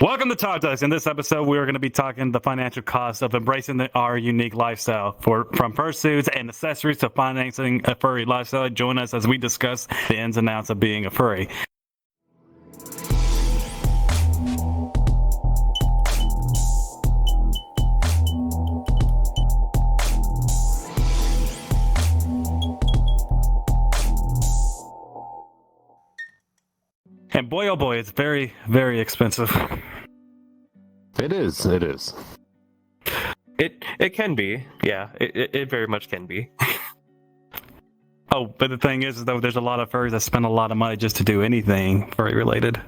Welcome to Talk Dice. In this episode, we're going to be talking the financial cost of embracing our unique lifestyle, from fursuits and accessories to financing a furry lifestyle. Join us as we discuss the ins and outs of being a furry. And boy, oh boy, it's very, very expensive. It is. It is. It can be. Yeah, it very much can be. Oh, but the thing is, though, there's a lot of furries that spend a lot of money just to do anything furry related.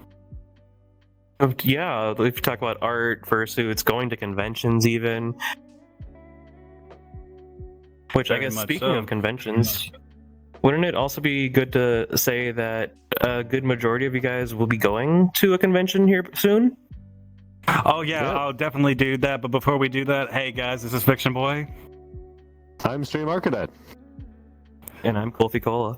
Yeah, if you talk about art, fursuits, going to conventions even. Which Very I guess, much speaking so. of conventions, wouldn't it also be good to say that a good majority of you guys will be going to a convention here soon? Oh, yeah, I'll definitely do that. But before we do that, hey, guys, this is FictionBoi. I'm Stream ArcaDad. And I'm Kolfy Cola.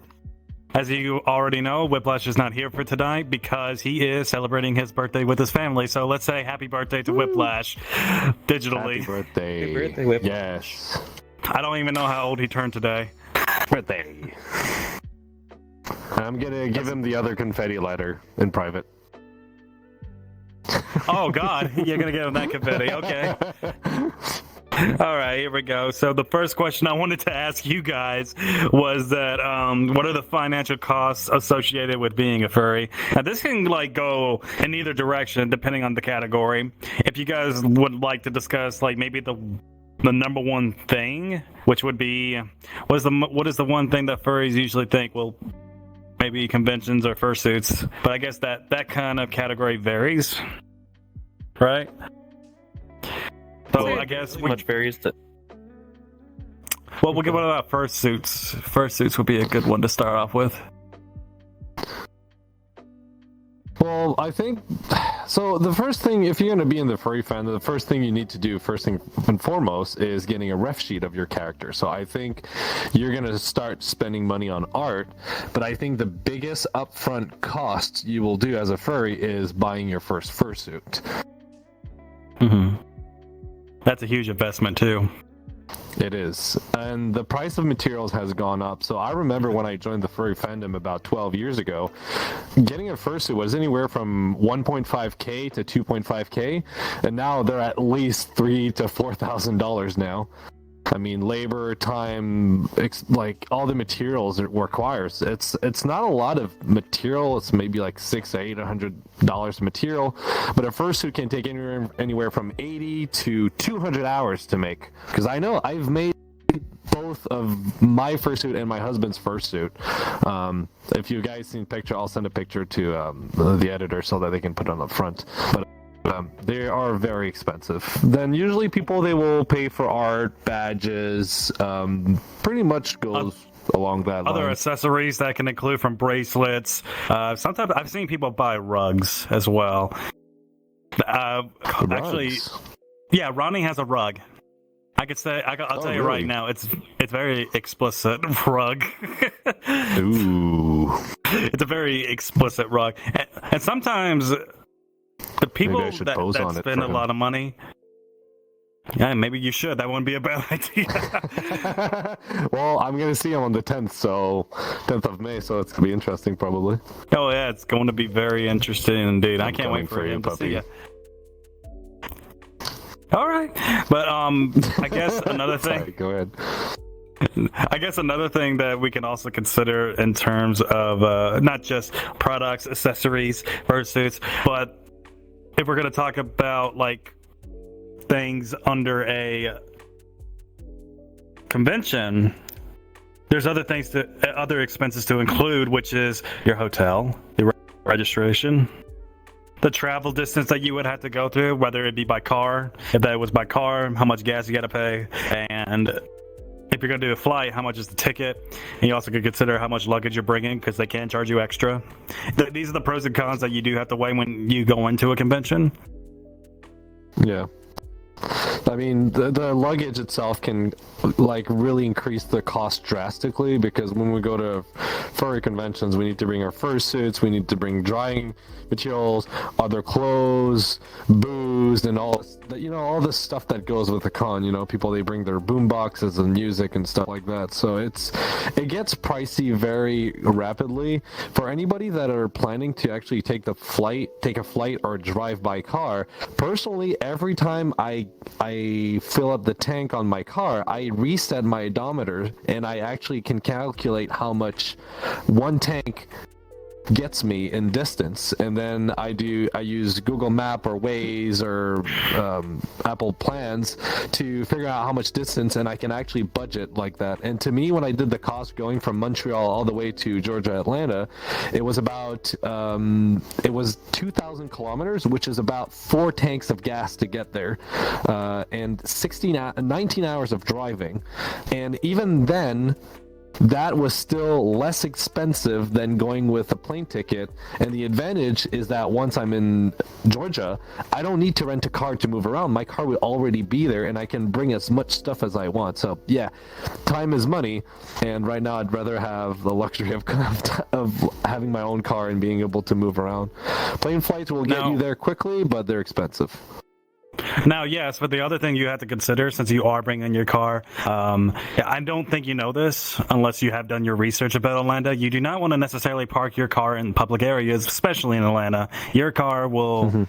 As you already know, Whiplash is not here for tonight because he is celebrating his birthday with his family. So let's say happy birthday to Whiplash digitally. Happy birthday. Happy birthday, Whiplash. Yes. I don't even know how old he turned today. Birthday. I'm gonna give him the other confetti letter in private. Oh, God, you're going to give him that confetti. Okay. All right, here we go. So the first question I wanted to ask you guys was that what are the financial costs associated with being a furry? Now, this can go in either direction depending on the category. If you guys would like to discuss maybe the number one thing, which would be what is the one thing that furries usually think? Well, maybe conventions or fursuits, but I guess that kind of category varies, right? So I guess Much varies. Well, we'll get one about fursuits. Fursuits would be a good one to start off with. Well, I think so. The first thing, if you're going to be in the furry fandom, the first thing you need to do, first thing and foremost, is getting a ref sheet of your character. So I think you're going to start spending money on art, but I think the biggest upfront cost you will do as a furry is buying your first fursuit. Mm-hmm. That's a huge investment too. It is. And the price of materials has gone up. So I remember when I joined the furry fandom about 12 years ago, getting a fursuit was anywhere from 1.5K to 2.5K. And now they're at least $3,000 to $4,000 now. I mean, labor, time, all the materials it requires. It's not a lot of material. It's maybe $600 to $800 material, but a fursuit can take anywhere from 80 to 200 hours to make. Because I know I've made both of my fursuit and my husband's fursuit. If you guys seen the picture, I'll send a picture to the editor so that they can put it on the front. But they are very expensive. Then usually people, they will pay for art, badges, pretty much goes along that line. Other accessories that can include from bracelets. Sometimes I've seen people buy rugs as well. Actually, yeah, Ronnie has a rug. I could say, I'll tell you right now, it's very explicit rug. Ooh. It's a very explicit rug, and sometimes the people that spend a lot of money. Yeah, maybe you should. That wouldn't be a bad idea. Well, I'm going to see him on the 10th, so 10th of May, so it's going to be interesting probably. Oh, yeah, it's going to be very interesting indeed. I can't wait for him to see you. All right. But I guess another thing... Sorry, go ahead. I guess another thing that we can also consider in terms of not just products, accessories, fursuits, but if we're going to talk about things under a convention, there's other expenses to include, which is your hotel, the registration, the travel distance that you would have to go through, whether it be by car, if that was by car, how much gas you got to pay, and if you're going to do a flight, how much is the ticket? And you also could consider how much luggage you're bringing, because they can charge you extra. These are the pros and cons that you do have to weigh when you go into a convention. Yeah. I mean, the luggage itself can like really increase the cost drastically, because when we go to furry conventions, we need to bring our fursuits, we need to bring drying materials, other clothes, booze, and all all this stuff that goes with the con. People, they bring their boom boxes and music and stuff like that. So it gets pricey very rapidly. For anybody that are planning to actually take a flight or drive by car, personally, every time I fill up the tank on my car, I reset my odometer, and I actually can calculate how much one tank gets me in distance, and then I use Google Map or Waze or Apple Plans to figure out how much distance, and I can actually budget like that. And to me, when I did the cost going from Montreal all the way to Georgia, Atlanta, it was about 2,000 kilometers, which is about 4 tanks of gas to get there, and 19 hours of driving. And even then, that was still less expensive than going with a plane ticket. And the advantage is that once I'm in Georgia, I don't need to rent a car to move around. My car will already be there, and I can bring as much stuff as I want. So yeah, time is money, and right now I'd rather have the luxury of having my own car and being able to move around. Plane flights will get you there quickly, but they're expensive. Now, yes, but the other thing you have to consider, since you are bringing your car, I don't think you know this unless you have done your research about Atlanta. You do not want to necessarily park your car in public areas, especially in Atlanta. Your car will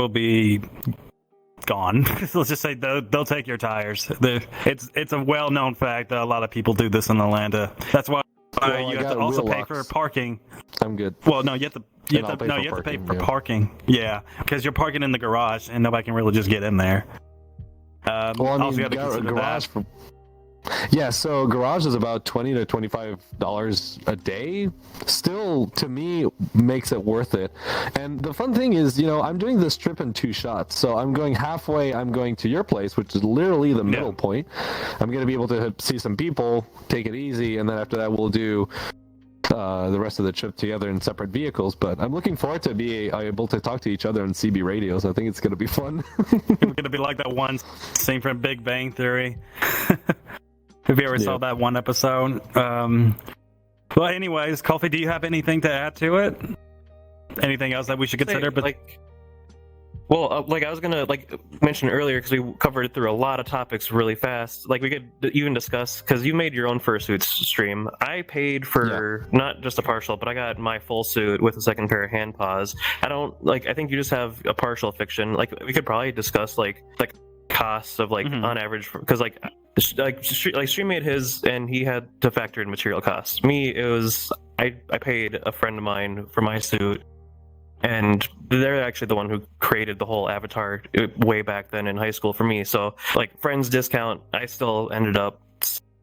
be gone. Let's just say they'll take your tires. It's a well-known fact that a lot of people do this in Atlanta. That's why you have to also pay for parking. I'm good. Well, no, you have to pay for parking. Yeah, because you're parking in the garage, and nobody can really just get in there. Also, you have to consider that. Yeah, so garage is about $20 to $25 a day. Still, to me, makes it worth it. And the fun thing is, I'm doing this trip in 2 shots. So I'm going halfway. I'm going to your place, which is literally the middle point. I'm going to be able to see some people, take it easy, and then after that, we'll do the rest of the trip together in separate vehicles. But I'm looking forward to be able to talk to each other on CB radios. I think it's going to be fun. It's going to be like that one scene from Big Bang Theory. If you ever saw that one episode. Well, anyways, Kolfy, do you have anything to add to it? Anything else that we should consider? I was gonna mention earlier, because we covered through a lot of topics really fast. We could even discuss, because you made your own fursuits stream. I paid for not just a partial, but I got my full suit with a second pair of hand paws. I think you just have a partial fiction. We could probably discuss costs of on average, because Stream made his, and he had to factor in material costs. Me, it was I paid a friend of mine for my suit, and they're actually the one who created the whole avatar way back then in high school for me. So friends discount, I still ended up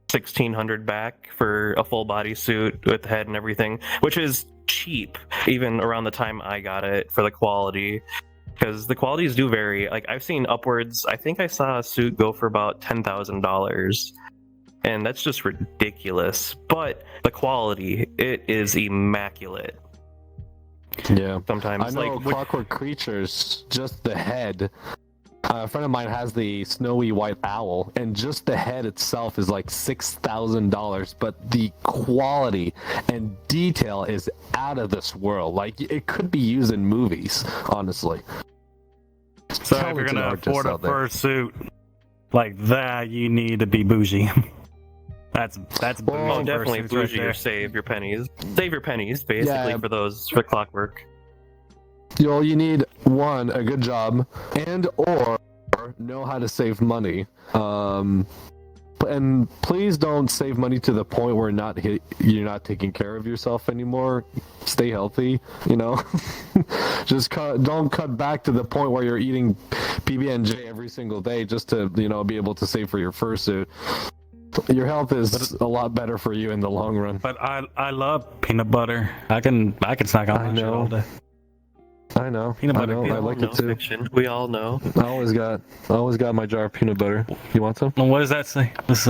$1,600 back for a full body suit with the head and everything, which is cheap even around the time I got it for the quality. Because the qualities do vary. I've seen upwards. I think I saw a suit go for about $10,000, and that's just ridiculous. But the quality, it is immaculate. Yeah, sometimes I know Clockwork Creatures, just the head. A friend of mine has the snowy white owl, and just the head itself is $6,000. But the quality and detail is out of this world. It could be used in movies, honestly. So if you're gonna afford a fursuit like that, you need to be bougie. That's bougie. Definitely bougie, or save your pennies. Save your pennies, basically, for Clockwork. You need one, a good job, and or know how to save money. And please don't save money to the point where you're not taking care of yourself anymore. Stay healthy, Just don't cut back to the point where you're eating PB&J every single day just to be able to save for your fursuit. Your health is a lot better for you in the long run. But I love peanut butter. I can snack on that shit all day. I know. Peanut butter. I like it too. Fiction. We all know. I always got my jar of peanut butter. You want some? What does that say? This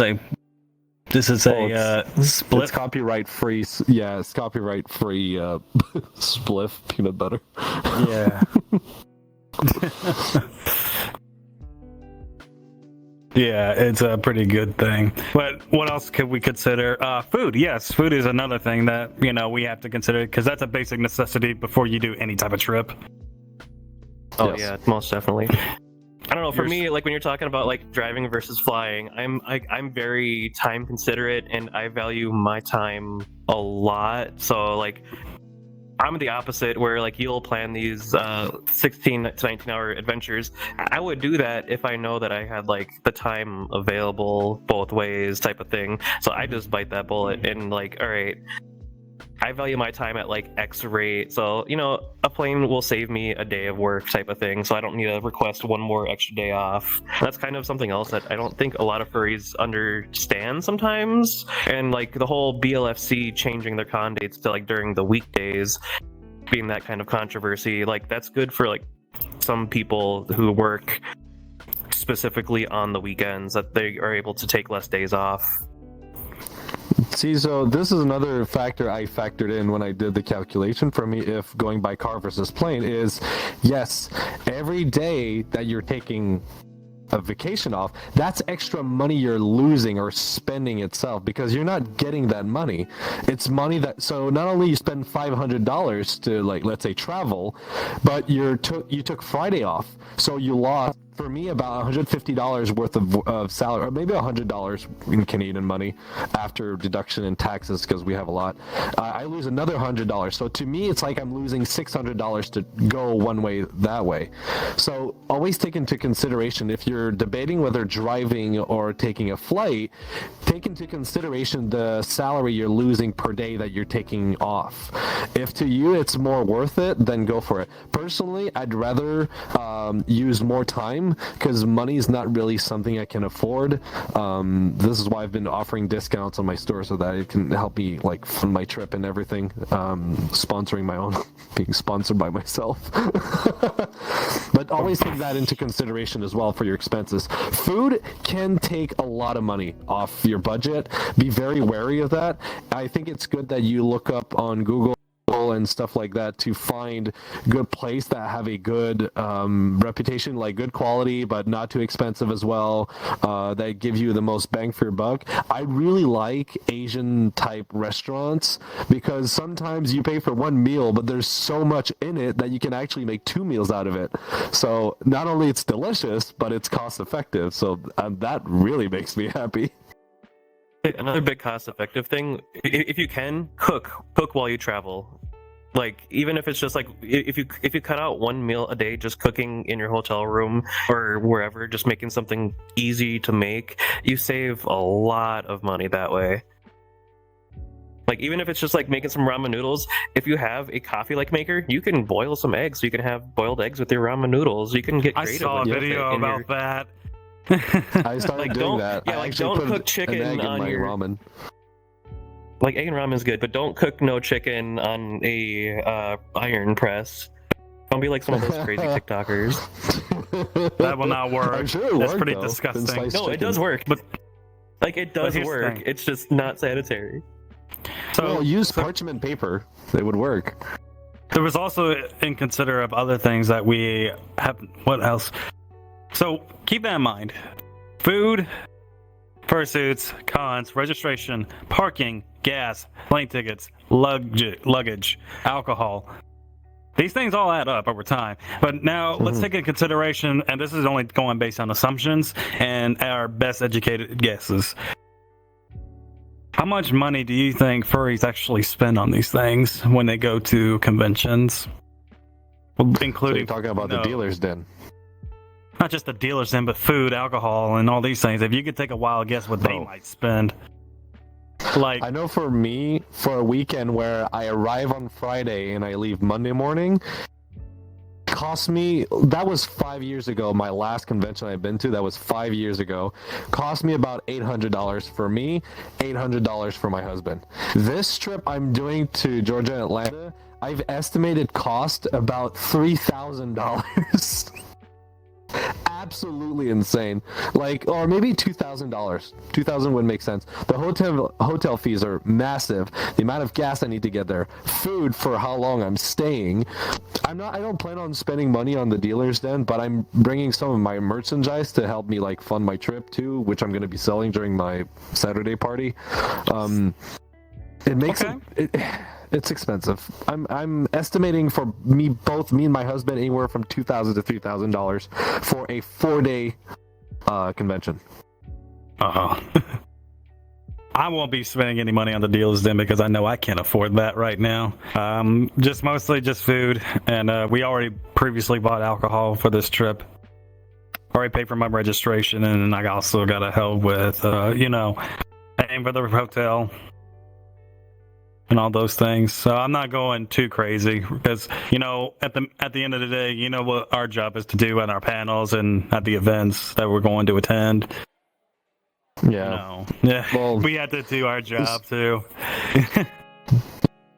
is a split. It's copyright free. Yeah, it's copyright free spliff peanut butter. Yeah. Yeah, it's a pretty good thing. But what else could we consider? Food. Yes, food is another thing that, we have to consider because that's a basic necessity before you do any type of trip. Oh Yes. yeah, most definitely. I don't know. For me, like when you're talking about like driving versus flying, I'm very time considerate and I value my time a lot. So like I'm the opposite, where like you'll plan these 16 to 19 hour adventures. I would do that if I know that I had like the time available both ways, type of thing. So I just bite that bullet and like, all right, I value my time at like X rate. So, a plane will save me a day of work type of thing. So I don't need to request one more extra day off. That's kind of something else that I don't think a lot of furries understand sometimes. And like the whole BLFC changing their con dates to like during the weekdays being that kind of controversy, like that's good for like some people who work specifically on the weekends, that they are able to take less days off. See, so this is another factor I factored in when I did the calculation for me if going by car versus plane is, yes, every day that you're taking a vacation off, that's extra money you're losing or spending itself because you're not getting that money. It's money that, so not only you spend $500 to like, let's say travel, but you took Friday off. So you lost, for me, about $150 worth of salary, or maybe $100 in Canadian money after deduction and taxes, because we have a lot. I lose another $100. So to me, it's like I'm losing $600 to go one way that way. So always take into consideration, if you're debating whether driving or taking a flight, take into consideration the salary you're losing per day that you're taking off. If to you it's more worth it, then go for it. Personally, I'd rather use more time because money is not really something I can afford. This is why I've been offering discounts on my store so that it can help me like fund my trip and everything. Sponsoring my own, being sponsored by myself. But always take that into consideration as well for your expenses. Food can take a lot of money off your budget. Be very wary of that. I think it's good that you look up on Google and stuff like that to find good place that have a good reputation, like good quality but not too expensive as well, that give you the most bang for your buck. I really like Asian type restaurants because sometimes you pay for one meal but there's so much in it that you can actually make 2 meals out of it. So not only it's delicious but it's cost effective, so that really makes me happy. Another big cost-effective thing, if you can, cook while you travel. Like, even if it's just like, if you cut out one meal a day, just cooking in your hotel room or wherever, just making something easy to make, you save a lot of money that way. Like, even if it's just like making some ramen noodles, if you have a coffee like maker, you can boil some eggs. So you can have boiled eggs with your ramen noodles. You can get creative. I saw a with video about that. I started Like, doing that. Yeah, I like actually don't put cook chicken an egg on in my your ramen. Like, egg and ramen is good, but don't cook no chicken on a iron press. Don't be like some of those crazy TikTokers. That will not work. I'm sure it That's worked, pretty though. disgusting. Sliced No, it chicken. does work. But Like, it does here's the work. thing. It's just not sanitary. So Well, use parchment paper. It would work. there was also in consider of other things that we have. What else? So keep that in mind. Food, fursuits, cons, registration, parking, gas, plane tickets, luggage, alcohol. These things all add up over time. But now let's take into consideration, and this is only going based on assumptions and our best educated guesses. How much money do you think furries actually spend on these things when they go to conventions? Well, So including you're talking about the dealers then. not just the dealers then, but food, alcohol, and all these things. If you could take a wild guess what they might spend. Like, I know for me, for a weekend where I arrive on Friday and I leave Monday morning, cost me, that was 5 years ago, my last convention I've been to, that was 5 years ago, cost me about $800 for me, $800 for my husband. This trip I'm doing to Georgia and Atlanta, I've estimated cost about $3,000. absolutely insane. Like, or maybe $2,000. $2,000 would make sense. The hotel fees are massive. The amount of gas I need to get there, food for how long I'm staying. I don't plan on spending money on the dealer's den, but I'm bringing some of my merchandise to help me like fund my trip too, which I'm going to be selling during my Saturday party. It makes it's expensive. I'm estimating for me and my husband anywhere from $2,000 to $3,000 for a 4-day convention. I won't be spending any money on the deals then because I know I can't afford that right now. Just mostly just food, and we already previously bought alcohol for this trip. Already paid for my registration, and I also got to help with, paying for the hotel and all those things. So I'm not going too crazy because, at the end of the day, what our job is to do at our panels and at the events that we're going to attend. Yeah. Well, we had to do our job too.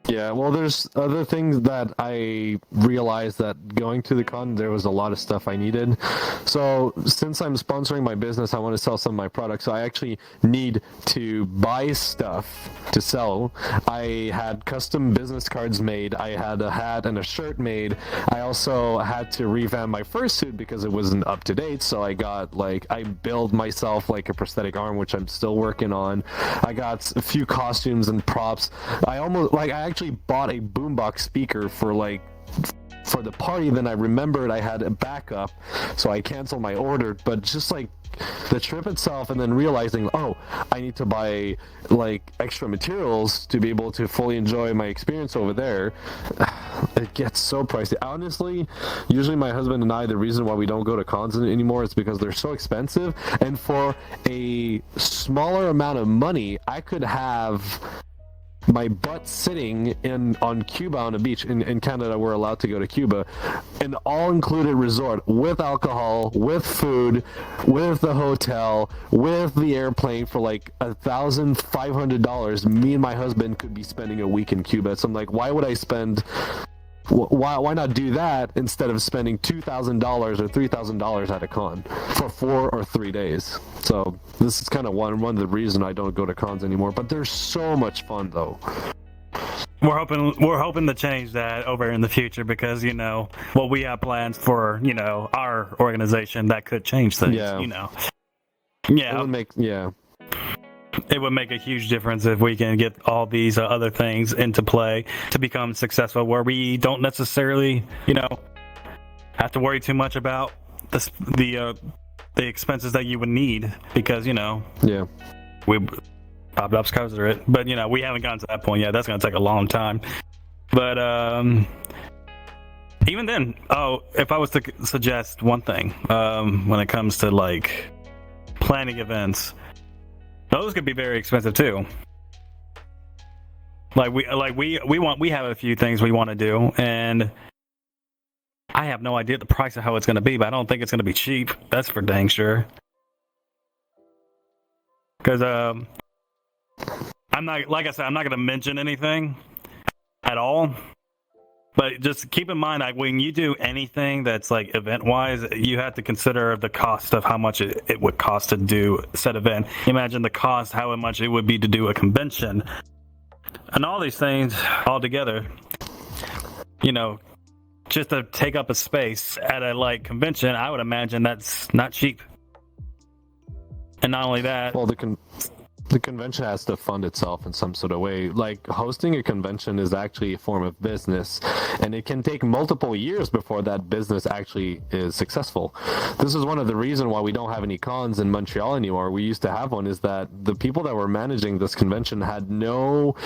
Yeah, well, there's other things that I realized that going to the con, there was a lot of stuff I needed. So since I'm sponsoring my business, I want to sell some of my products. So I actually need to buy stuff to sell. I had custom business cards made. I had a hat and a shirt made. I also had to revamp my fursuit because it wasn't up to date. So I built myself like a prosthetic arm, which I'm still working on. I got a few costumes and props. I actually bought a boombox speaker for the party. Then I remembered I had a backup, so I canceled my order. But just like the trip itself, and then realizing, I need to buy extra materials to be able to fully enjoy my experience over there. It gets so pricey. Honestly, usually my husband and I, the reason why we don't go to cons anymore is because they're so expensive, and for a smaller amount of money, I could have my butt sitting on Cuba on a beach. In Canada, we're allowed to go to Cuba, an all-included resort with alcohol, with food, with the hotel, with the airplane for $1,500. Me and my husband could be spending a week in Cuba. So I'm like, why would I spend? Why not do that instead of spending $2,000 or $3,000 at a con for 4 or 3 days? So this is kind of one of the reasons I don't go to cons anymore. But they're so much fun, though. We're hoping to change that over in the future because we have plans for our organization that could change things. It would make a huge difference if we can get all these other things into play to become successful, where we don't necessarily, have to worry too much about the expenses that you would need because, we Bob covers it. But, we haven't gotten to that point yet. That's going to take a long time. But even then, if I was to suggest one thing when it comes to, planning events, those could be very expensive too. We have a few things we want to do, and I have no idea the price of how it's going to be, but I don't think it's going to be cheap. That's for dang sure. Because I'm not going to mention anything at all. But just keep in mind, when you do anything that's event-wise, you have to consider the cost of how much it would cost to do said event. Imagine the cost, how much it would be to do a convention. And all these things all together, just to take up a space at a convention, I would imagine that's not cheap. And not only that... Well, the convention has to fund itself in some sort of way. Hosting a convention is actually a form of business, and it can take multiple years before that business actually is successful. This is one of the reasons why we don't have any cons in Montreal anymore. We used to have one, is that the people that were managing this convention had no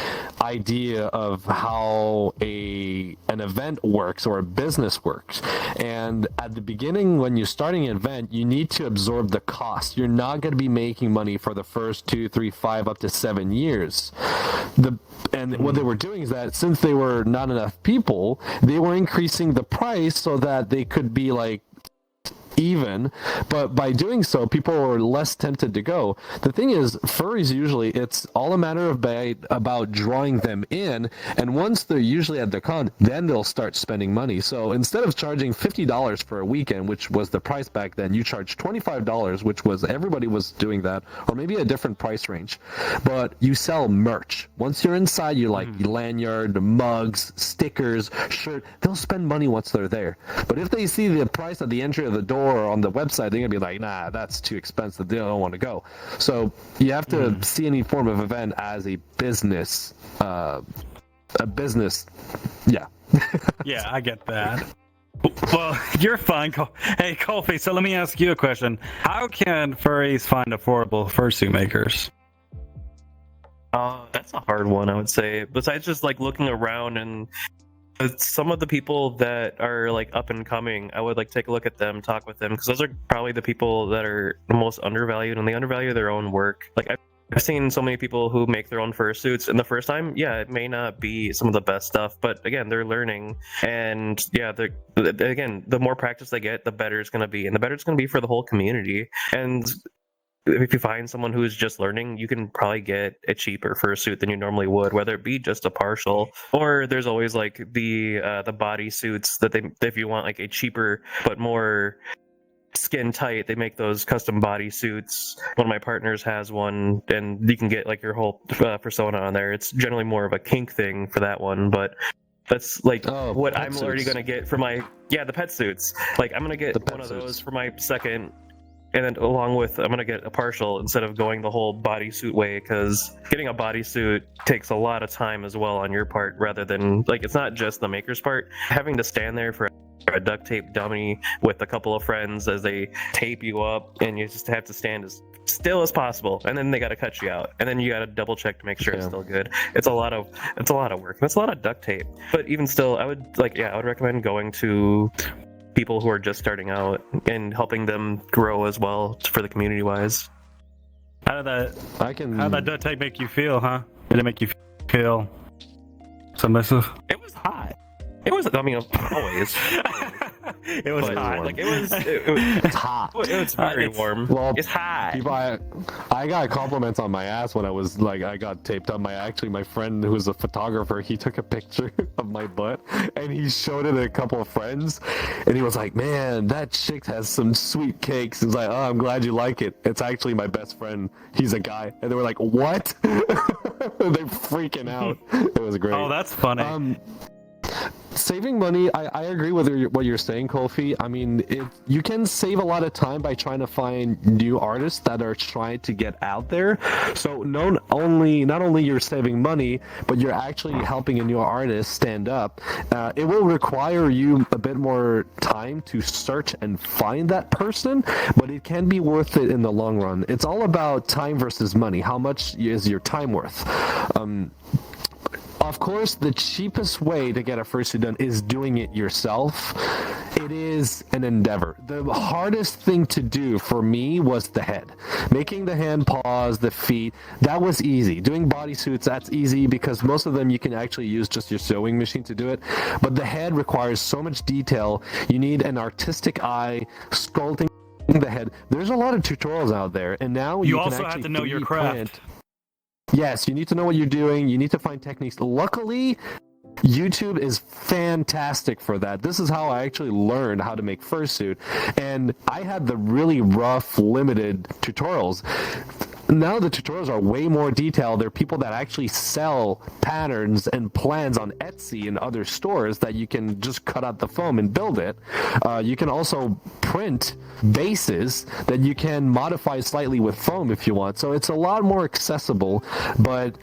idea of how an event works or a business works. And at the beginning, when you're starting an event, you need to absorb the cost. You're not going to be making money for the first 2, 3, 5 up to 7 years. What they were doing is that since they were not enough people, they were increasing the price so that they could be even, but by doing so, people are less tempted to go. The thing is, furries usually, it's all a matter of about drawing them in, and once they're usually at the con, then they'll start spending money. So instead of charging $50 for a weekend, which was the price back then, you charge $25, which was, everybody was doing that, or maybe a different price range. But you sell merch. Once you're inside, you like lanyard, mugs, stickers, shirt. They'll spend money once they're there. But if they see the price at the entry of the door or on the website, they're gonna be like, nah, that's too expensive. They don't want to go. So you have to see any form of event as a business. Yeah. Yeah, I get that. Well, you're fine. Hey, Kolfy, so let me ask you a question. How can furries find affordable fursuit makers? That's a hard one, I would say. Besides just like looking around, and some of the people that are like up and coming, I would like take a look at them, talk with them, because those are probably the people that are the most undervalued, and they undervalue their own work. Like I've seen so many people who make their own fursuits, and the first time, yeah, it may not be some of the best stuff, but again, they're learning, and yeah, again, the more practice they get, the better it's going to be, and the better it's going to be for the whole community. And if you find someone who is just learning, you can probably get a cheaper fursuit than you normally would, whether it be just a partial, or there's always like the body suits that if you want like a cheaper but more skin tight, they make those custom body suits. One of my partners has one, and you can get like your whole persona on there. It's generally more of a kink thing for that one, but that's like what I'm already going to get for my the pet suits. Like I'm going to get one of those for my second, and then along with I'm going to get a partial instead of going the whole bodysuit way, because getting a bodysuit takes a lot of time as well on your part, rather than like, it's not just the maker's part. Having to stand there for a duct tape dummy with a couple of friends as they tape you up, and you just have to stand as still as possible, and then they got to cut you out, and then you got to double check to make sure it's still good. It's a lot of work. That's a lot of duct tape. But even still, I would recommend going to people who are just starting out and helping them grow as well for the community wise. How did that duct tape make you feel, huh? Did it make you feel submissive? It was hot. It was, I mean, always. It was hot. Like it was hot. It was very warm. Well, it's hot. People, I got compliments on my ass when I was like, I got taped up. My friend who was a photographer, he took a picture of my butt and he showed it to a couple of friends, and he was like, "Man, that chick has some sweet cakes." He's like, "Oh, I'm glad you like it. It's actually my best friend. He's a guy." And they were like, "What?" They're freaking out. It was great. Oh, that's funny. Saving money, I agree with what you're saying, Kolfy. I mean, you can save a lot of time by trying to find new artists that are trying to get out there. So not only you're saving money, but you're actually helping a new artist stand up. It will require you a bit more time to search and find that person, but it can be worth it in the long run. It's all about time versus money. How much is your time worth? Of course, the cheapest way to get a fursuit done is doing it yourself. It is an endeavor. The hardest thing to do for me was the head. Making the hand paws, the feet, that was easy. Doing bodysuits, that's easy because most of them you can actually use just your sewing machine to do it. But the head requires so much detail. You need an artistic eye, sculpting the head. There's a lot of tutorials out there, and now you also can have actually to know your craft. Yes, you need to know what you're doing. You need to find techniques. Luckily, YouTube is fantastic for that. This is how I actually learned how to make fursuit. And I had the really rough, limited tutorials. Now the tutorials are way more detailed. There are people that actually sell patterns and plans on Etsy and other stores that you can just cut out the foam and build it. You can also print bases that you can modify slightly with foam if you want. So it's a lot more accessible, but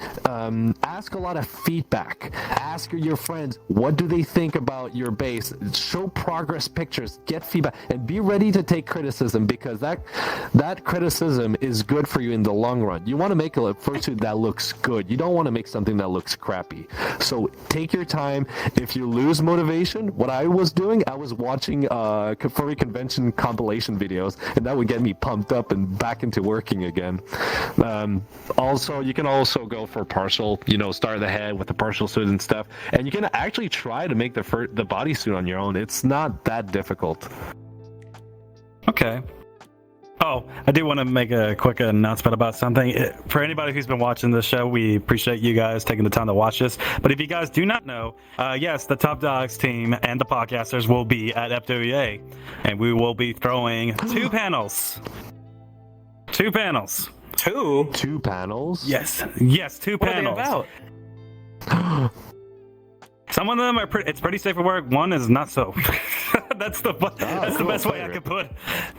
ask a lot of feedback. Ask your friends, what do they think about your base? Show progress pictures, get feedback, and be ready to take criticism, because that criticism is good for you in the long run. You want to make a fursuit that looks good. You don't want to make something that looks crappy. So take your time. If you lose motivation, what I was doing, I was watching furry convention compilation videos, and that would get me pumped up and back into working again. Also, you can also go for partial, start the head with the partial suit and stuff, and you can actually try to make the bodysuit on your own. It's not that difficult. Okay. Oh, I do want to make a quick announcement about something. For anybody who's been watching this show, we appreciate you guys taking the time to watch this. But if you guys do not know, yes, the DevOps Team and the podcasters will be at FWA, and we will be throwing 2 panels. 2 panels. Two panels? Yes, 2 What panels. are they about? Some of them are it's pretty safe for work. One is not so. That's the best way I could put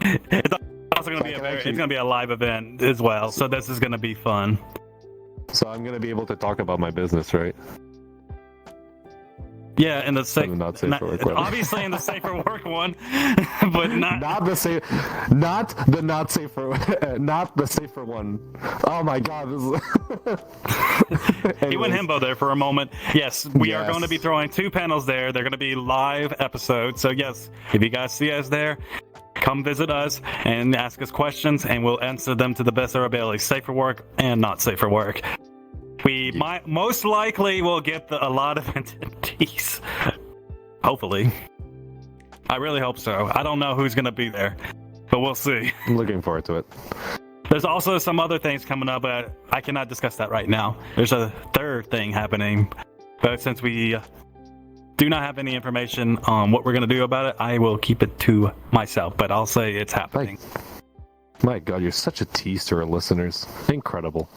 it. It's also going to be it's going to be a live event as well. So this is going to be fun. So I'm going to be able to talk about my business, right? Yeah, in the safe, not safe for work one. Obviously in the safer work one, but not the safe, not the safer one. Oh my god, this is... He went himbo there for a moment. Yes, we are going to be throwing 2 panels there. They're going to be live episodes. So yes, if you guys see us there, come visit us and ask us questions, and we'll answer them to the best of our ability. Safe for work and not safe for work. We might most likely will get a lot of attendees. Hopefully. I really hope so. I don't know who's going to be there, but we'll see. I'm looking forward to it. There's also some other things coming up, but I cannot discuss that right now. There's a third thing happening, but since we do not have any information on what we're going to do about it, I will keep it to myself, but I'll say it's happening. My god, you're such a tease to our listeners. Incredible.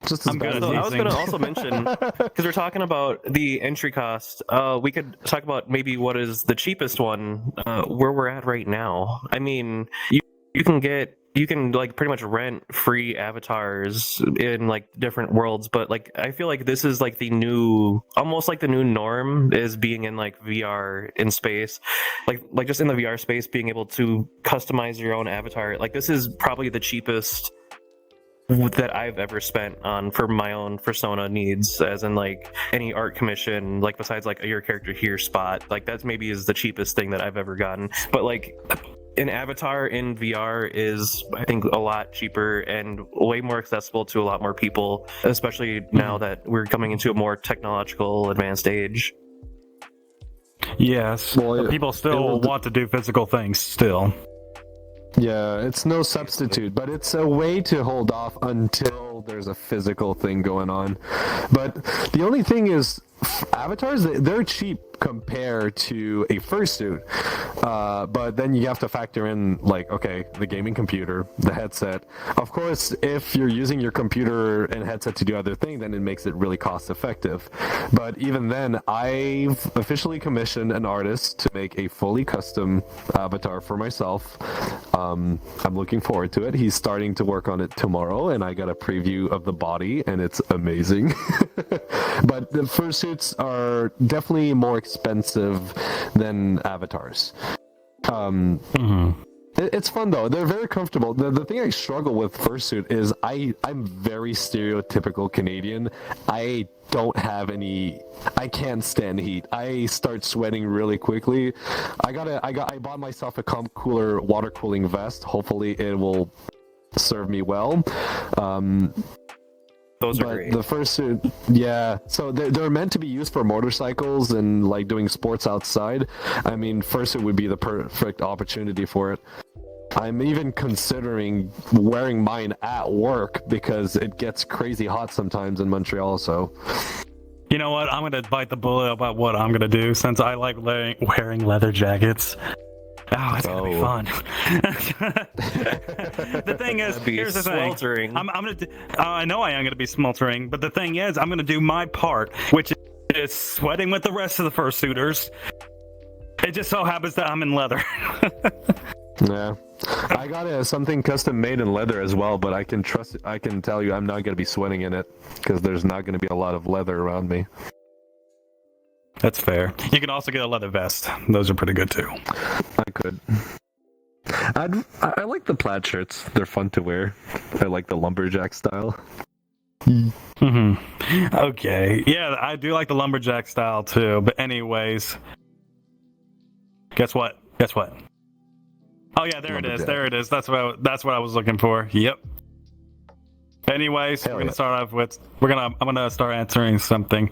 Just as I'm good. I was going to also mention, because we're talking about the entry cost, we could talk about maybe what is the cheapest one, where we're at right now. I mean, you can like pretty much rent free avatars in like different worlds, but like I feel like this is like almost like the new norm is being in like VR in space, like just in the VR space, being able to customize your own avatar. Like this is probably the cheapest that I've ever spent on for my own persona needs, as in like any art commission, like besides like your character here spot, like that's maybe is the cheapest thing that I've ever gotten. But like an avatar in VR is, I think, a lot cheaper and way more accessible to a lot more people, especially now that we're coming into a more technological advanced age. Yes, but people still want to do physical things still. Yeah, it's no substitute, but it's a way to hold off until there's a physical thing going on. But the only thing is, avatars, they're cheap compared to a fursuit. But then you have to factor in, like, okay, the gaming computer, the headset. Of course, if you're using your computer and headset to do other things, then it makes it really cost effective. But even then, I've officially commissioned an artist to make a fully custom avatar for myself. I'm looking forward to it. He's starting to work on it tomorrow, and I got a preview of the body, and it's amazing. But the fursuits are definitely more expensive than avatars. It's fun though. They're very comfortable. The thing I struggle with fursuit is I'm very stereotypical Canadian. I can't stand heat. I start sweating really quickly. I bought myself a comp cooler water cooling vest. Hopefully it will serve me well. Those are great. The fursuit, yeah. So they're meant to be used for motorcycles and like doing sports outside. I mean, fursuit would be the perfect opportunity for it. I'm even considering wearing mine at work because it gets crazy hot sometimes in Montreal. So, you know what? I'm gonna bite the bullet about what I'm gonna do since I like wearing leather jackets. Oh, it's gonna be fun. The thing is, here's the thing. I'm gonna. I know I am gonna be sweltering, but the thing is, I'm gonna do my part, which is sweating with the rest of the fursuiters. It just so happens that I'm in leather. Yeah, I got something custom made in leather as well, but I can tell you, I'm not gonna be sweating in it because there's not gonna be a lot of leather around me. That's fair. You can also get a leather vest. Those are pretty good too. I could. I like the plaid shirts. They're fun to wear. I like the lumberjack style. Okay. Yeah, I do like the lumberjack style too. But anyways, guess what? Oh yeah, there it is. That's what I was looking for. Yep. Anyways, I'm gonna start answering something.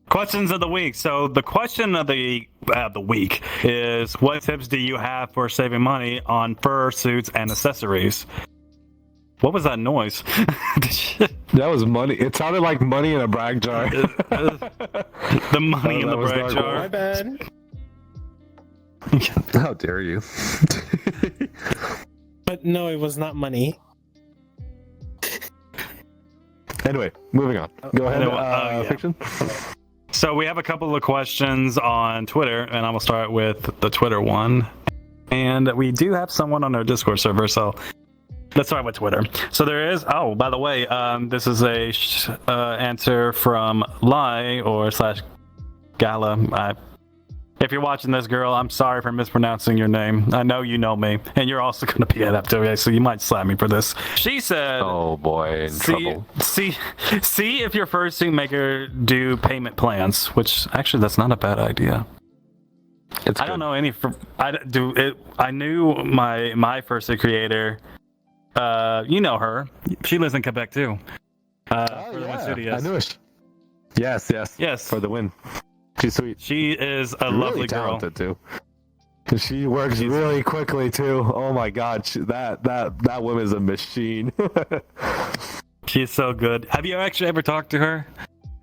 Questions of the week. So the question of the week is, what tips do you have for saving money on fursuits and accessories? What was that noise? That was money. It sounded like money in a brag jar. The money in the brag jar. My bad. How dare you? But no, it was not money. Anyway, moving on. Go ahead. Yeah. Fiction. So we have a couple of questions on Twitter, and I'm gonna start with the Twitter one. And we do have someone on our Discord server, so let's start with Twitter. So there is. Oh, by the way, this is a answer from Lai or / Gala. If you're watching this, girl, I'm sorry for mispronouncing your name. I know you know me, and you're also going to be at Ep45, so you might slap me for this. She said, "Oh boy, in trouble." See if your fursuit maker do payment plans." Which actually, that's not a bad idea. I don't know any. I knew my fursuit creator. You know her. She lives in Quebec too. For the Win Studios. I knew it. Yes. For the win. She's sweet. She is a really lovely girl. Talented too. She works really quickly too. Oh my god, that woman's a machine. She's so good. Have you actually ever talked to her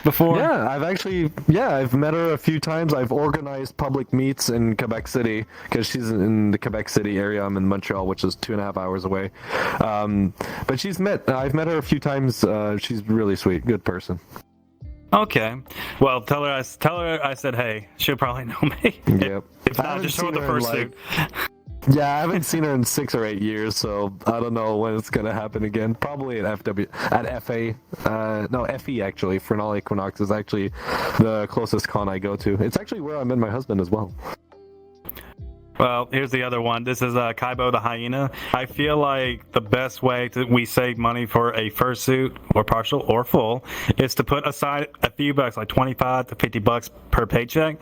before? Yeah, I've met her a few times. I've organized public meets in Quebec City because she's in the Quebec City area. I'm in Montreal, which is 2.5 hours away. But I've met her a few times. She's really sweet, good person. Okay. Well, tell her I said hey. She'll probably know me. Yep. If not, just show her the fursuit. Yeah, I haven't seen her in 6 or 8 years, so I don't know when it's gonna happen again. Probably at FE actually. Fernal Equinox is actually the closest con I go to. It's actually where I met my husband as well. Well, here's the other one. This is Kaibo the Hyena. I feel like the best way we save money for a fursuit, or partial or full, is to put aside a few bucks, like $25 to $50 per paycheck.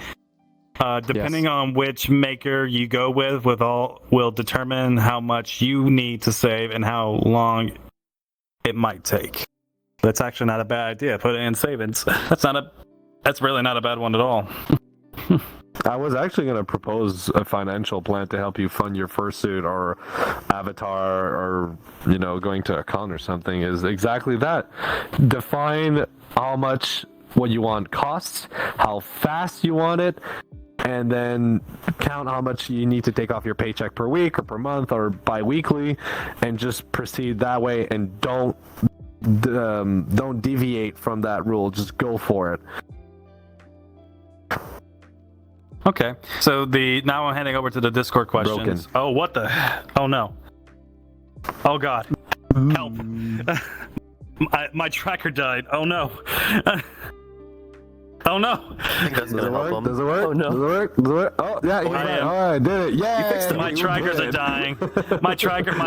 Depending on which maker you go with will determine how much you need to save and how long it might take. That's actually not a bad idea. Put it in savings. That's really not a bad one at all. I was actually going to propose a financial plan to help you fund your fursuit or avatar or, going to a con or something is exactly that. Define how much what you want costs, how fast you want it, and then count how much you need to take off your paycheck per week or per month or bi-weekly, and just proceed that way, and don't deviate from that rule. Just go for it. Okay, so now I'm heading over to the Discord questions. Broken. Oh, what the? Oh no! Oh god! Help! My tracker died. Oh no! Oh no! I think that's gonna help him. Does it work? Oh no! Does it work? Oh yeah! I did it! Yeah! My trackers are dying. My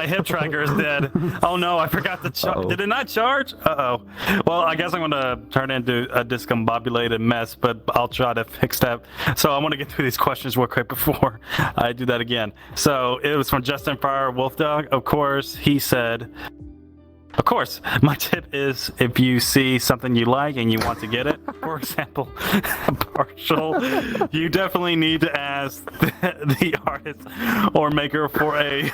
hip tracker is dead. Oh no! I forgot to charge. Did it not charge? Uh-oh. Well, I guess I'm gonna turn it into a discombobulated mess, but I'll try to fix that. So I want to get through these questions real quick before I do that again. So it was from Justin Fire Wolfdog. Of course, he said, of course, my tip is if you see something you like and you want to get it, for example, partial, you definitely need to ask the artist or maker for a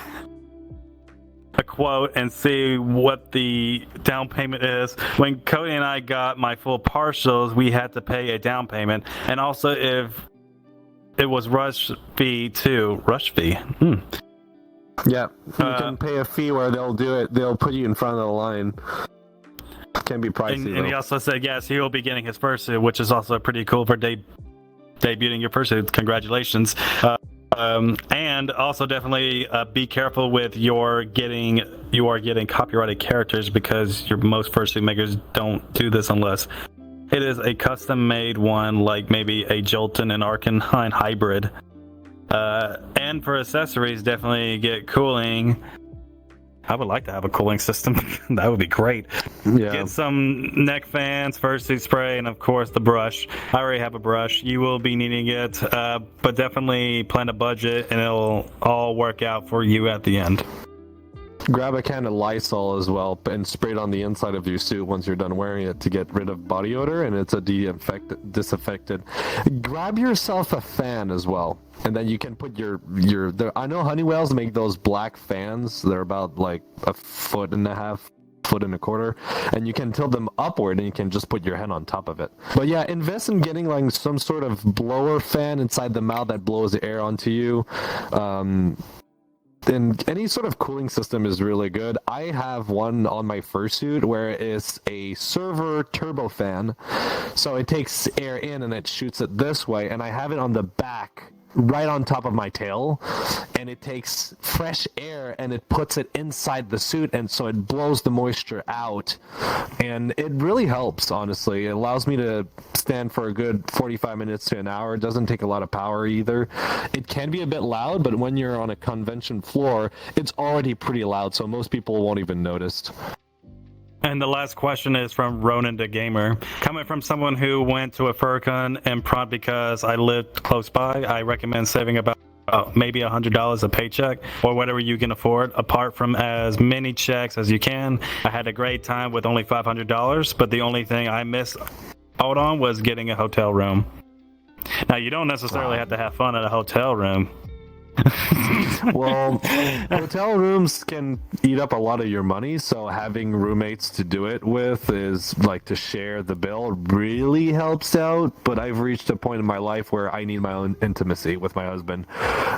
quote and see what the down payment is. When Cody and I got my full partials, we had to pay a down payment, and also if it was rush fee too. Rush fee. Yeah, you can pay a fee where they'll do it. They'll put you in front of the line. Can be pricey. And he also said yes, he will be getting his fursuit, which is also pretty cool for debuting your fursuit. Congratulations. And also definitely be careful with you are getting copyrighted characters, because most fursuit makers don't do this unless it is a custom made one, like maybe a Jolton and Arcanine hybrid. And for accessories, definitely get cooling. I would like to have a cooling system. That would be great. Yeah. Get some neck fans, fursuit spray, and of course the brush. I already have a brush. You will be needing it, but definitely plan a budget, and it'll all work out for you at the end. Grab a can of Lysol as well and spray it on the inside of your suit once you're done wearing it to get rid of body odor, and it's a disinfected. Grab yourself a fan as well, and then you can put I know Honeywells make those black fans. They're about like 1.5 1.25 feet, and you can tilt them upward and you can just put your hand on top of it. But yeah, invest in getting like some sort of blower fan inside the mouth that blows the air onto you. And any sort of cooling system is really good. I have one on my fursuit where it's a server turbo fan, so it takes air in and it shoots it this way, and I have it on the back right on top of my tail, and it takes fresh air and it puts it inside the suit, and so it blows the moisture out, and it really helps. Honestly, it allows me to stand for a good 45 minutes to an hour. It doesn't take a lot of power either. It can be a bit loud, but when you're on a convention floor, it's already pretty loud, so most people won't even notice. And the last question is from Ronan the Gamer. Coming from someone who went to a FurCon and prompt because I lived close by, I recommend saving about maybe $100 a paycheck or whatever you can afford, apart from as many checks as you can. I had a great time with only $500, but the only thing I missed out on was getting a hotel room. Now, you don't necessarily have to have fun at a hotel room. Well, hotel rooms can eat up a lot of your money, so having roommates to do it with is like to share the bill really helps out. But I've reached a point in my life where I need my own intimacy with my husband.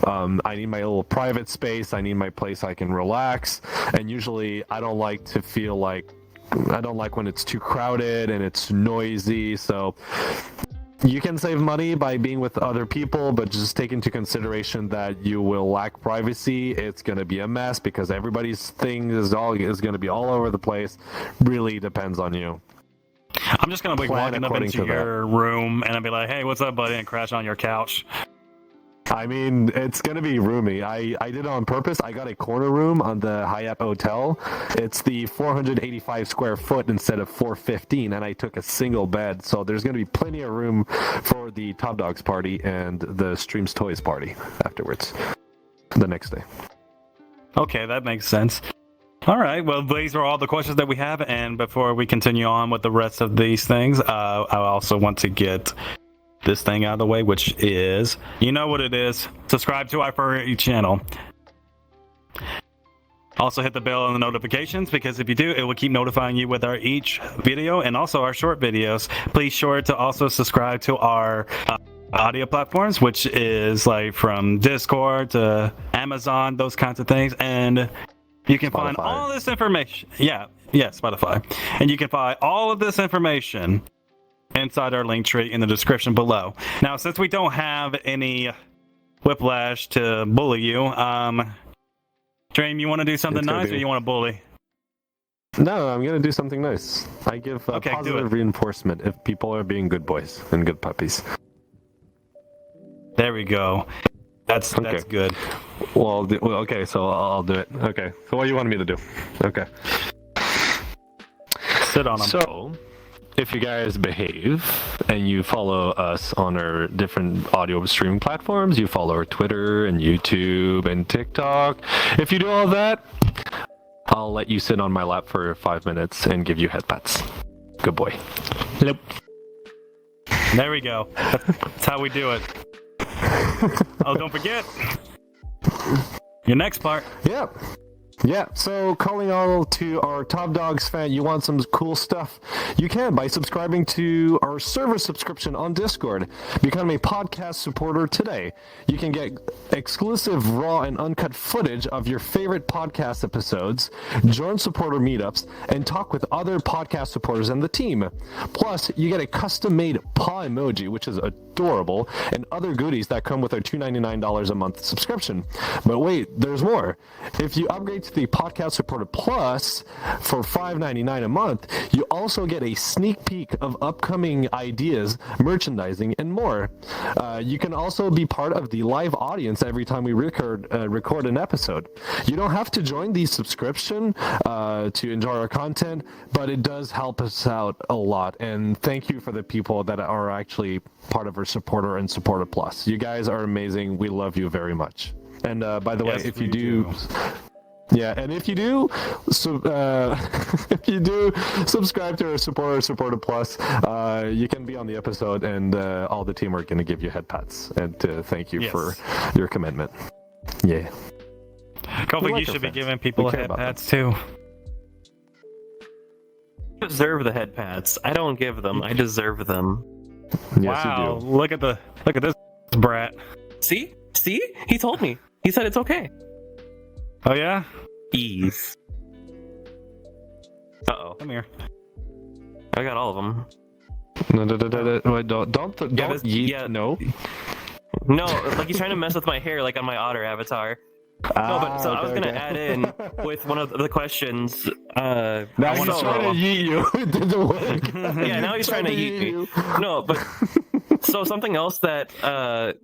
I need my little private space. I need my place I can relax, and usually I don't like when it's too crowded and it's noisy. So you can save money by being with other people, but just take into consideration that you will lack privacy. It's going to be a mess because everybody's thing is going to be all over the place. Really depends on you. I'm just going to be walking up into your room and I'll be like, hey, what's up, buddy? And crash on your couch. I mean, it's going to be roomy. I did it on purpose. I got a corner room on the Hyatt Hotel. It's the 485 square foot instead of 415, and I took a single bed. So there's going to be plenty of room for the Top Dogs party and the Streams Toys party afterwards, the next day. Okay, that makes sense. All right, well, these are all the questions that we have. And before we continue on with the rest of these things, I also want to get this thing out of the way, which is, you know what it is, subscribe to our Furry channel. Also hit the bell and the notifications, because if you do, it will keep notifying you with our each video and also our short videos. Please sure to also subscribe to our audio platforms, which is like from Discord to Amazon, those kinds of things. And you can find all this information. Yeah, Spotify. And you can find all of this information inside our link tree in the description below. Now, since we don't have any Whiplash to bully you, Dream, you want to do something nice or you want to bully? No, I'm going to do something nice. I give positive reinforcement if people are being good boys and good puppies. There we go. That's good. Well, okay, so I'll do it. Okay, so what do you want me to do? Okay. Sit on them. So, if you guys behave and you follow us on our different audio streaming platforms, you follow our Twitter and YouTube and TikTok. If you do all that, I'll let you sit on my lap for 5 minutes and give you head pats. Good boy. Hello. There we go. That's how we do it. Oh, don't forget your next part. Yep. Yeah, so calling all to our Top Dogs fan, you want some cool stuff? You can by subscribing to our server subscription on Discord. Become a podcast supporter today. You can get exclusive raw and uncut footage of your favorite podcast episodes, join supporter meetups, and talk with other podcast supporters and the team. Plus, you get a custom-made paw emoji, which is adorable, and other goodies that come with our $2.99 a month subscription. But wait, there's more. If you upgrade to the Podcast Supporter Plus for $5.99 a month, you also get a sneak peek of upcoming ideas, merchandising, and more. You can also be part of the live audience every time we record an episode. You don't have to join the subscription to enjoy our content, but it does help us out a lot. And thank you for the people that are actually part of our Supporter and Supporter Plus. You guys are amazing. We love you very much. And by the way, if you do... Yeah, and if you do, if you do subscribe to our supporter plus, you can be on the episode, and all the team are going to give you head pats and to thank you for your commitment. Yeah. Kolfy, you should be giving people head pats too. I deserve the head pats. I don't give them. I deserve them. Yes, Wow! you do. Look at this brat. See? He told me. He said it's okay. Oh yeah? Ease. Uh-oh. Come here. I got all of them. No, wait, don't yeet. yeah. No. No, like he's trying to mess with my hair, like on my otter avatar. No, but so I was gonna add in with one of the questions. Now he's trying to yeet you. It didn't work. Yeah, now he's trying to yeet me. No, but so something else that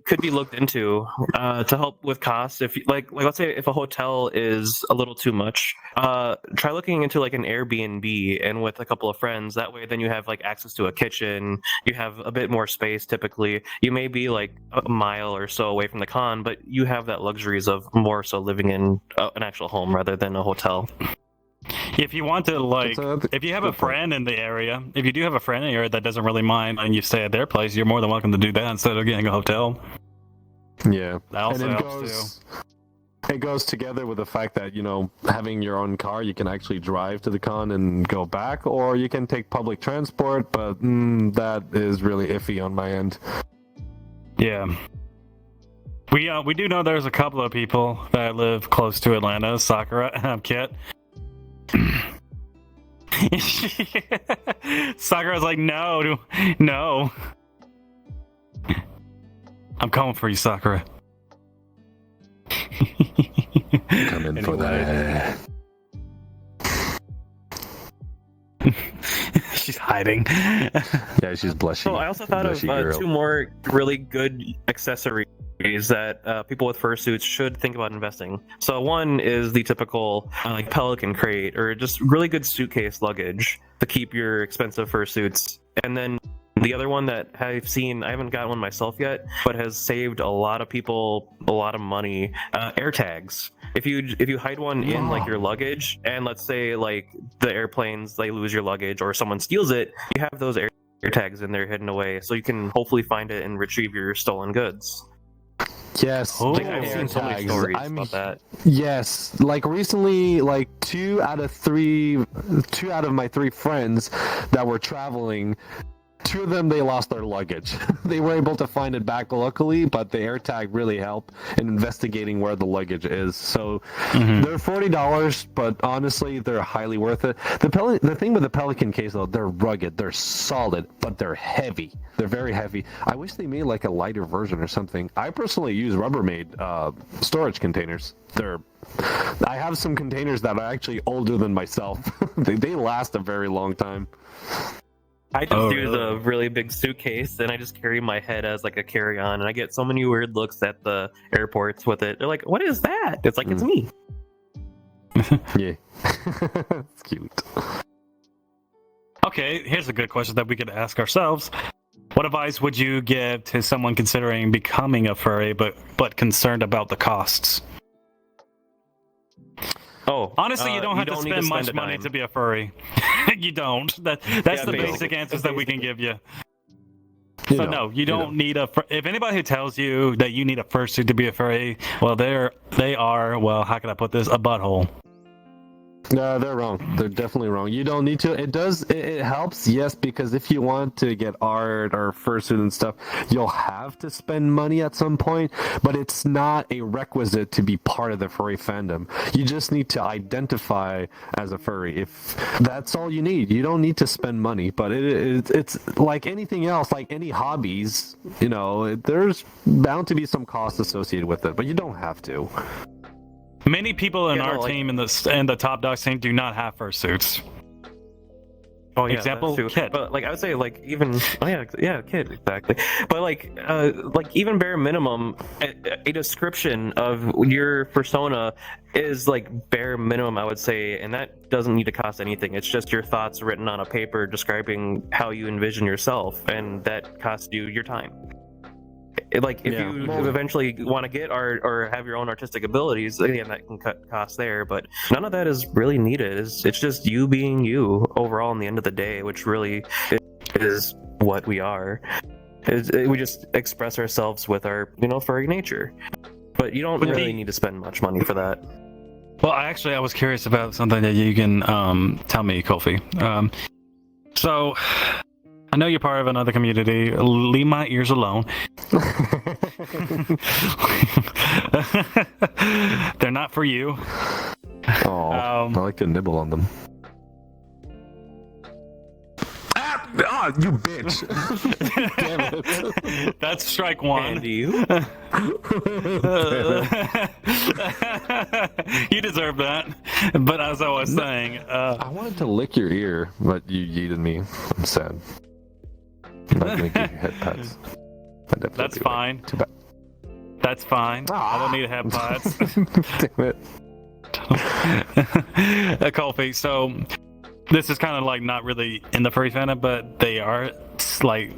could be looked into to help with costs. If like let's say if a hotel is a little too much, try looking into like an Airbnb and with a couple of friends. That way, then you have like access to a kitchen. You have a bit more space. Typically, you may be like a mile or so away from the con, but you have that luxuries of more so living in an actual home rather than a hotel. If you want to, like, if you have a friend in the area, if you do have a friend in the area that doesn't really mind and you stay at their place, you're more than welcome to do that instead of getting a hotel. Yeah. That also helps too. It goes together with the fact that, you know, having your own car, you can actually drive to the con and go back, or you can take public transport, but that is really iffy on my end. Yeah. We do know there's a couple of people that live close to Atlanta. Sakura, Kit. Sakura's like, no. I'm coming for you, Sakura. Coming for that. She's hiding. Yeah, she's blushing. So I also thought of two more really good accessories that people with fursuits should think about investing. So one is the typical like pelican crate or just really good suitcase luggage to keep your expensive fursuits. And then the other one that I've seen, I haven't got one myself yet, but has saved a lot of people a lot of money, air tags. If you hide one in like your luggage, and let's say like the airplanes, they lose your luggage or someone steals it, you have those air tags in there hidden away, so you can hopefully find it and retrieve your stolen goods. Yes, like, I've seen so many stories about that. Yes, like recently, like two out of my three friends that were traveling, two of them, they lost their luggage. They were able to find it back luckily, but the AirTag really helped in investigating where the luggage is. So they're $40, but honestly, they're highly worth it. The thing with the Pelican case, though, they're rugged, they're solid, but they're heavy. They're very heavy. I wish they made like a lighter version or something. I personally use Rubbermaid storage containers. I have some containers that are actually older than myself. they last a very long time. I just do the really big suitcase, and I just carry my head as like a carry-on, and I get so many weird looks at the airports with it. They're like, "What is that?" It's like, it's me. Yeah, it's cute. Okay, here's a good question that we could ask ourselves. What advice would you give to someone considering becoming a furry, but concerned about the costs? Oh, honestly, you don't have to spend much money to be a furry. You don't. That's the basic answers that we can give you. So no, you don't need a. If anybody who tells you that you need a fursuit to be a furry, well, they are. Well, how can I put this? A butthole. No, they're wrong. They're definitely wrong. You don't need to. It helps, yes, because if you want to get art or fursuit and stuff, you'll have to spend money at some point, but it's not a requisite to be part of the furry fandom. You just need to identify as a furry. If that's all you need, you don't need to spend money, but it's like anything else, like any hobbies, you know, there's bound to be some costs associated with it, but you don't have to. Many people in our team and the Top Dogs team do not have fursuits. Oh yeah, example, Kid. But like I would say, like even Kid, exactly. But like even bare minimum, a description of your persona is like bare minimum, I would say, and that doesn't need to cost anything. It's just your thoughts written on a paper describing how you envision yourself, and that costs you your time. Like if Yeah. you eventually want to get art or have your own artistic abilities, again, that can cut costs there. But none of that is really needed. It's just you being you overall. In the end of the day, which really is what we are. We just express ourselves with our furry nature. But you don't really need to spend much money for that. Well, I was curious about something that you can tell me, Kolfy. So, I know you're part of another community. Leave my ears alone. They're not for you. Oh, I like to nibble on them. Ah, you bitch! Damn it. That's strike one. And you? You deserve that. But as I was saying, I wanted to lick your ear, but you yeeted me. I'm sad. I'm not gonna give you head pats. that's fine. Too bad. That's fine. I don't need to have pots. Damn it. Kolfy, so this is kind of like not really in the furry fandom, but they are like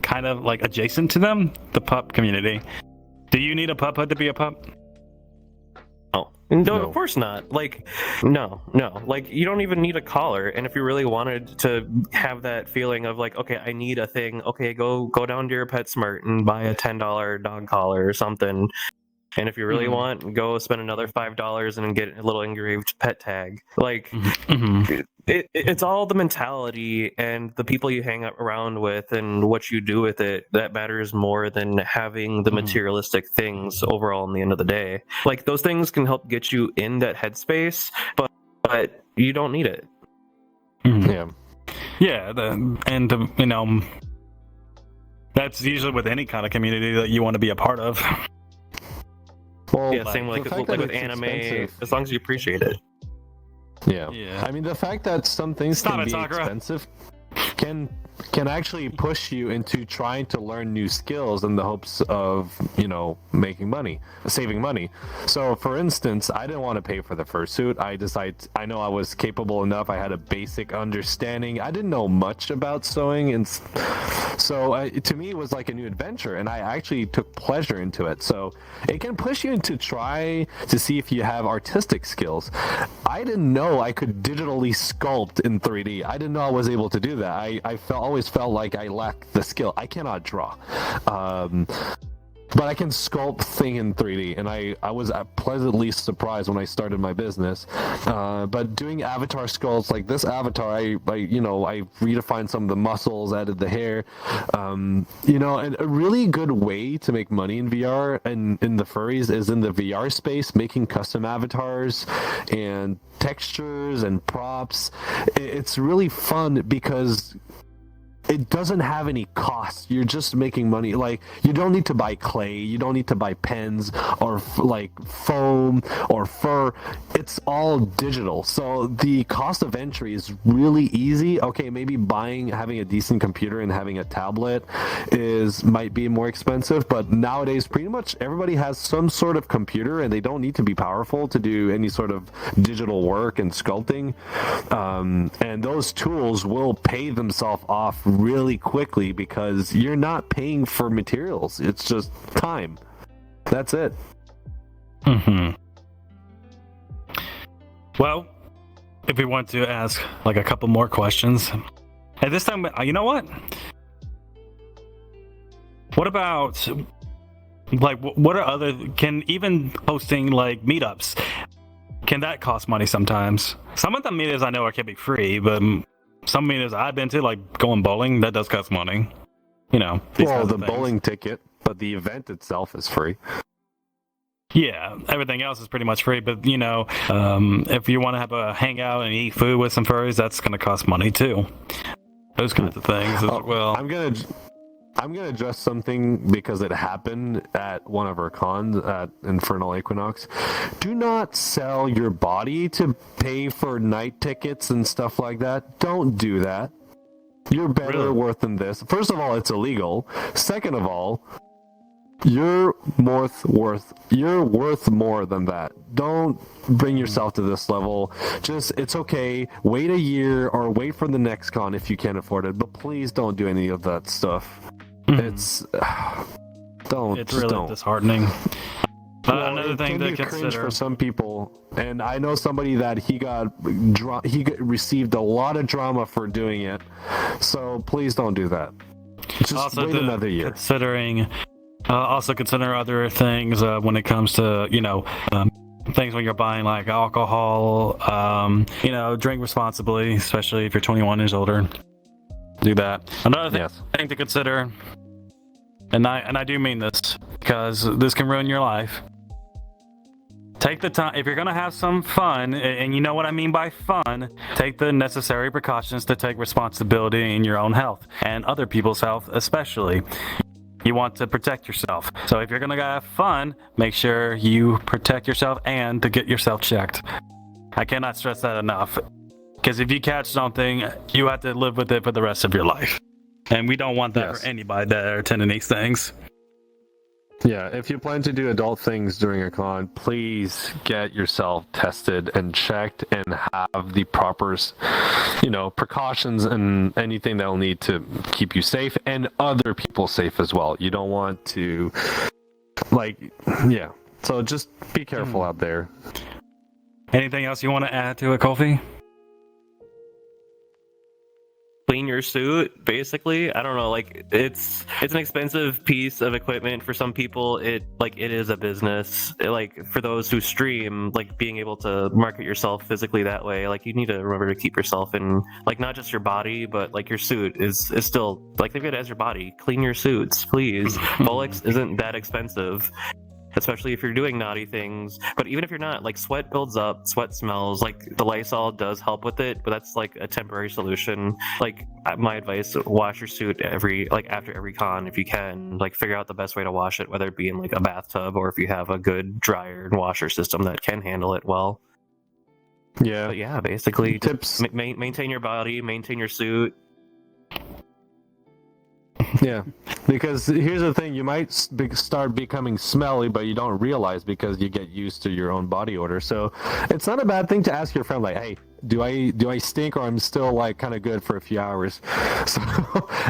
kind of like adjacent to them, the pup community. Do you need a pup hood to be a pup? No, of course not. Like, no. Like, you don't even need a collar. And if you really wanted to have that feeling of like, okay, I need a thing. Okay, go down to your PetSmart and buy a $10 dog collar or something. And if you really want, go spend another $5 and get a little engraved pet tag. Like, it's all the mentality and the people you hang around with and what you do with it that matters more than having the materialistic things overall in the end of the day. Like, those things can help get you in that headspace, but you don't need it. Yeah, that's usually with any kind of community that you want to be a part of. Well, Yeah, same like with anime, as long as you appreciate it. Yeah. Yeah. I mean, the fact that some things Stop can it, be Sakura. expensive can actually push you into trying to learn new skills in the hopes of, making money, saving money. So, for instance, I didn't want to pay for the fursuit. I know I was capable enough. I had a basic understanding. I didn't know much about sewing, and so to me, it was like a new adventure, and I actually took pleasure into it. So, it can push you into try to see if you have artistic skills. I didn't know I could digitally sculpt in 3D. I didn't know I was able to do that. I always felt like I lacked the skill. I cannot draw. But I can sculpt thing in 3D, and I was pleasantly surprised when I started my business. But doing avatar sculpts like this avatar, I redefined some of the muscles, added the hair. And a really good way to make money in VR and in the furries is in the VR space, making custom avatars and textures and props. It's really fun because it doesn't have any cost. You're just making money. Like, you don't need to buy clay, you don't need to buy pens or like foam or fur. It's all digital, so the cost of entry is really easy. Okay, maybe having a decent computer and having a tablet might be more expensive, but nowadays pretty much everybody has some sort of computer, and they don't need to be powerful to do any sort of digital work and sculpting. And those tools will pay themselves off really quickly because you're not paying for materials. It's just time. That's it. Well, if we want to ask like a couple more questions, at this time, you know what? What about like what are other? Can even hosting like meetups? Can that cost money sometimes? Some of the meetups I know can be free, but some meetups I've been to, like going bowling, that does cost money. Well, the bowling ticket, but the event itself is free. Yeah, everything else is pretty much free. But if you want to have a hangout and eat food with some furries, that's going to cost money too. Those kinds of things as well. I'm gonna address something because it happened at one of our cons at Infernal Equinox. Do not sell your body to pay for night tickets and stuff like that. Don't do that. You're better worth than this. First of all, it's illegal. Second of all, you're worth more than that. Don't bring yourself to this level. It's okay. Wait a year or wait for the next con if you can't afford it. But please don't do any of that stuff. It's don't. It's just really don't. disheartening. Well, Another it thing can to be cringe consider for some people, and I know somebody that received a lot of drama for doing it. So please don't do that. Just also wait another year. Also consider other things when it comes to things when you're buying like alcohol. Drink responsibly, especially if you're 21 years older. Do that. Another thing to consider, and I do mean this because this can ruin your life. Take the time, if you're going to have some fun, and you know what I mean by fun, take the necessary precautions to take responsibility in your own health and other people's health especially. You want to protect yourself. So if you're going to have fun, make sure you protect yourself and to get yourself checked. I cannot stress that enough. Because if you catch something, you have to live with it for the rest of your life. And we don't want that for anybody that are attending these things. Yeah, if you plan to do adult things during a con, please get yourself tested and checked and have the proper, precautions and anything that will need to keep you safe and other people safe as well. You don't want to, so just be careful out there. Anything else you want to add to it, Kolfy? Clean your suit, basically. I don't know, it's an expensive piece of equipment for some people. It is a business. For those who stream, being able to market yourself physically that way, you need to remember to keep yourself in, not just your body, but your suit is still think of it as your body. Clean your suits, please. Bullocks isn't that expensive, especially if you're doing naughty things. But even if you're not, sweat builds up, sweat smells. The Lysol does help with it, but that's a temporary solution. My advice: wash your suit after every con if you can. Figure out the best way to wash it, whether it be in a bathtub or if you have a good dryer and washer system that can handle it well. Yeah. But yeah, basically tips. Maintain your body, maintain your suit. Yeah, because here's the thing: you might start becoming smelly, but you don't realize because you get used to your own body odor. So it's not a bad thing to ask your friend, hey, do I stink, or I'm still kind of good for a few hours? So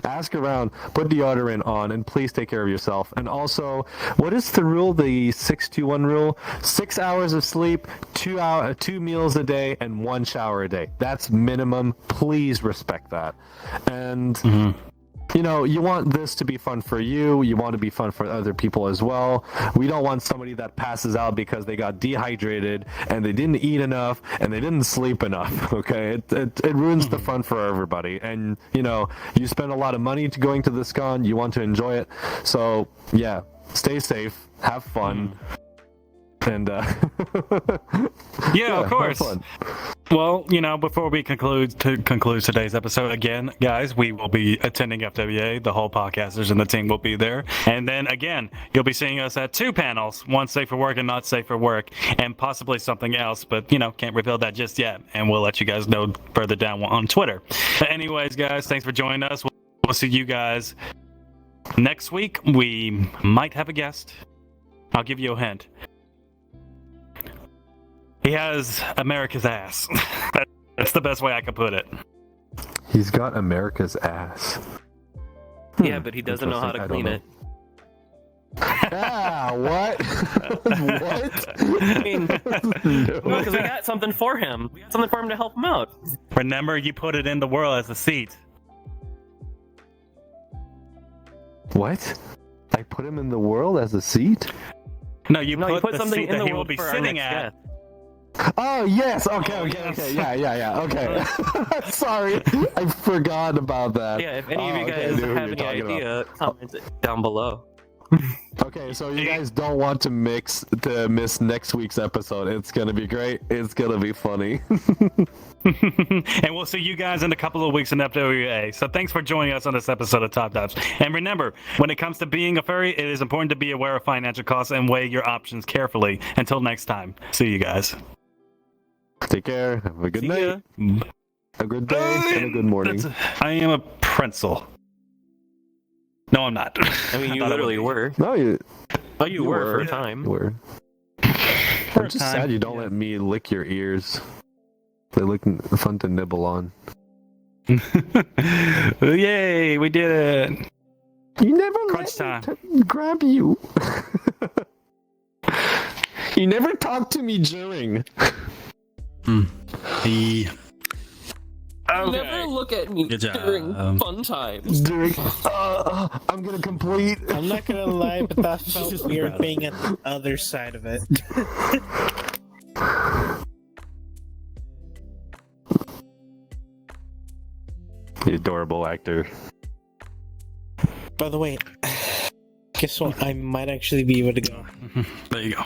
ask around, put deodorant on, and please take care of yourself. And also, what is the rule? The 6-2-1 rule: 6 hours of sleep, 2 meals a day, and 1 shower a day. That's minimum. Please respect that. And. You want this to be fun for you. You want to be fun for other people as well. We don't want somebody that passes out because they got dehydrated and they didn't eat enough and they didn't sleep enough. Okay, it ruins the fun for everybody. And you spend a lot of money going to this con. You want to enjoy it. So yeah, stay safe, have fun. And of course. Well, before we conclude today's episode, again, guys, we will be attending FWA. The whole podcasters and the team will be there. And then again, you'll be seeing us at 2 panels, one safe for work and not safe for work, and possibly something else, but can't reveal that just yet. And we'll let you guys know further down on Twitter. But anyways, guys, thanks for joining us. We'll see you guys next week. We might have a guest. I'll give you a hint. He has America's ass. That's the best way I could put it. He's got America's ass. Yeah, but he doesn't know how to clean it. What? What? I mean, because we got something for him. We got something for him to help him out. Remember, you put it in the world as a seat. What? I put him in the world as a seat? No, you put the something seat in that the he will world be for our sitting next at. guest. Oh, yes. Okay. Yeah. Okay. Sorry. I forgot about that. Yeah, if any of you guys have any idea, comment it down below. Okay, so you guys don't want to miss next week's episode. It's gonna be great. It's gonna be funny. And we'll see you guys in a couple of weeks in FWA. So thanks for joining us on this episode of Top Tops. And remember, when it comes to being a furry, it is important to be aware of financial costs and weigh your options carefully. Until next time, see you guys. Take care. Have a good night. A good day and a good morning. I am a pencil. No, I'm not. I mean, you literally were. No, you. Oh, you were for a time. You were. I'm just sad you don't let me lick your ears. They look fun to nibble on. Yay, we did it. You never Crunch let time. me grab you. You never talk to me during. The Never look at me Good job. during fun times. During. I'm gonna complete. I'm not gonna lie, but that felt weird being at the other side of it. The adorable actor. By the way, guess what? I might actually be able to go. there you go.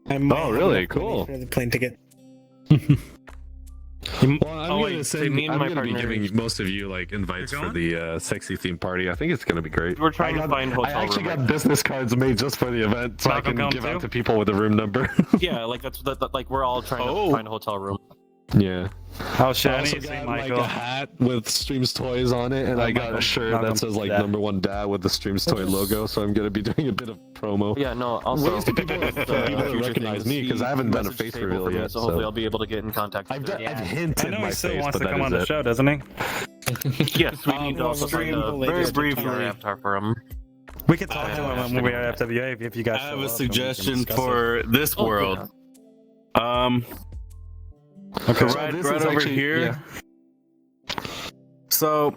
I might Oh, have really? enough money Cool. for the plane ticket. Well, I'm wait, so me and my gonna be partner- giving most of you like invites You're for the sexy theme party. I think it's gonna be great. We're trying I to got- find hotel I actually room. got business cards made just for the event, so Malcolm I can come give too? out to people with a room number. Yeah, like that's like we're all trying Oh. to find a hotel room. Yeah. Oh shit! I I also need to see got Michael. like a hat with Streams Toys on it, and Oh, I got Michael. a shirt Malcolm. that says like Dad. #1 dad with the Streams Toy logo. So I'm gonna be doing a bit of promo. Yeah, no. Also, Ways to people to recognize me, 'cause I haven't done a messaged face Table reveal for me, yet, So hopefully so- I'll be able to get in contact. I've, with done, her. I've I hinted know my he still face, wants but to that come on is the it. show, doesn't he? Yes, we need to also find a very briefly avatar for him. We could talk I to have him to when we know are that. FWA if you guys. I show have a up, and we can suggestion discuss for this Oh, world. it. Okay. Right, this right is over actually- here. yeah. So,